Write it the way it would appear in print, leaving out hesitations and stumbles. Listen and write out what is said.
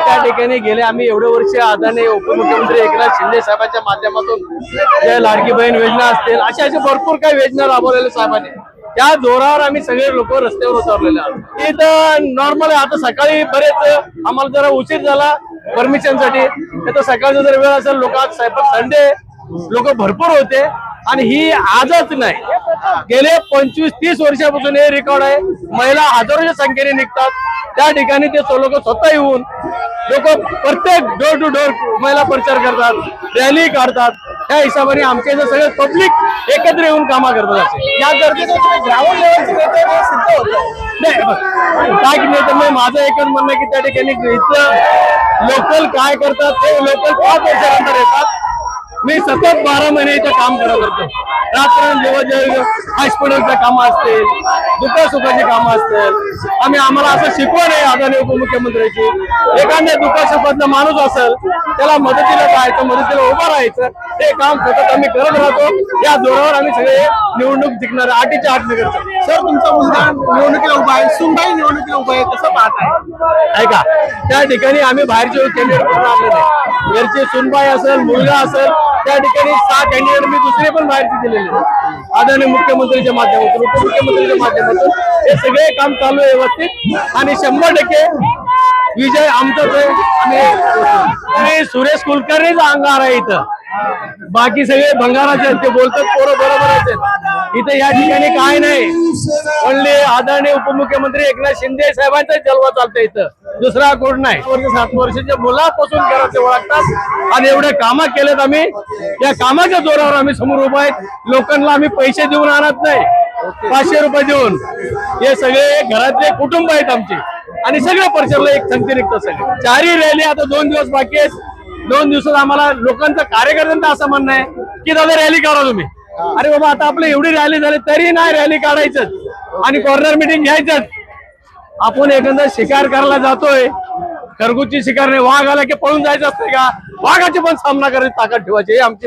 त्या ठिकाणी गेले आम्ही एवढे वर्ष आदरणीय उपमुख्यमंत्री एकनाथ शिंदे साहेबांच्या माध्यमातून जे लाडकी बहीण योजना असतील अशा भरपूर काही योजना राबवलेल्या साहेबांनी त्या जोरावर आम्ही सगळे लोक रस्त्यावर उतरलेले आहोत. इथं नॉर्मल आता सकाळी बरेच आम्हाला जरा उशीर झाला परमिशनसाठी, तर सकाळचा जर वेळ असेल लोक आज स्वयंपाक संडे लोक भरपूर होते आणि ही आजच नाही गेले 25-30 वर्षापासून हे रेकॉर्ड आहे. महिला हजारोच्या संख्येने निघतात त्या ठिकाणी ते लोक स्वतः येऊन लोक प्रत्येक डोर टू डोर महिला प्रचार करतात, रॅली काढतात. त्या हिशोबाने आमचे जे सगळे पब्लिक एकत्र येऊन कामा करतात. असे या गर्दीचं ग्राउंड लेवलचे सिद्ध होतं नाही काय नाही तर मग माझं एकच म्हणणं की त्या ठिकाणी इथं लोकल काय करतात ते लोकल 5 वर्षानंतर येतात. मी सतत 12 महिने इथं काम करत होतो. रात्र हॉस्पिटलचं कामं असतील, दुःखसुखाची कामं असतील. आम्हाला असं शिकवण आहे आदरणीय उपमुख्यमंत्र्यांची, एखाद्या दुःखसुखातला माणूस असेल त्याला मदतीला जायचं, मदतीला उभं राहायचं, हे काम सतत आम्ही करत राहतो. या जोरावर आम्ही सगळे निवडणूक जिंकणार 8च्या 8 करतो. सर तुमचा मुलगा निवडणुकीला उभा आहे, सुनबाई निवडणुकीला उभा आहे, कसं पाहताय? ऐका त्या ठिकाणी आम्ही बाहेरचे कॅन्डिडेट करून आणले नाही. घरचे सुनबाई असेल, मुलगा असेल, त्या ठिकाणी 6 कॅन्डिडेट मी दुसरे पण बाहेरचे दिलेले आदरणीय मुख्यमंत्रीच्या माध्यमातून, उपमुख्यमंत्रीच्या माध्यमातून हे सगळे काम चालू आहे व्यवस्थित आणि 100% विजय आमचाच आहे. आणि सुरेश कुलकर्णीचा अंगार आहे इथं, बाकी सगळे भंगाराचे आहेत. ते बोलतात पोरं बरोबरच आहेत. इथं या ठिकाणी काय नाही, ओनली आदरणीय उपमुख्यमंत्री एकनाथ शिंदे साहेबांचा जलवा चालतंय इथं, दुसरा कोण नाही. 7 वर्षाच्या मुलापासून घराचे ओळखतात आणि एवढे कामं केलेत आम्ही. या कामाच्या जोरावर आम्ही समोर उभा आहेत. लोकांना आम्ही पैसे देऊन आणत नाही, 500 रुपये देऊन. हे सगळे घरातले कुटुंब आहेत आमचे आणि सगळ्या परिसराला एक संगती निघतात. सगळे 4ही रॅली आता 2 दिवस बाकी आहेत. 2 दिवसात आम्हाला लोकांचं कार्यकर्त्यांचं असं म्हणणं आहे की दादा रॅली काढा तुम्ही. अरे बाबा आता आपलं एवढी रॅली झाली तरी नाही रॅली काढायचं आणि कॉर्नर मिटिंग घ्यायचं. आपण एखादा शिकार करायला जातोय, खरगोशची शिकार नाही, वाघ आला की पळून जायचं असते का? वाघाची पण सामना करायची ताकद ठेवायची आमची.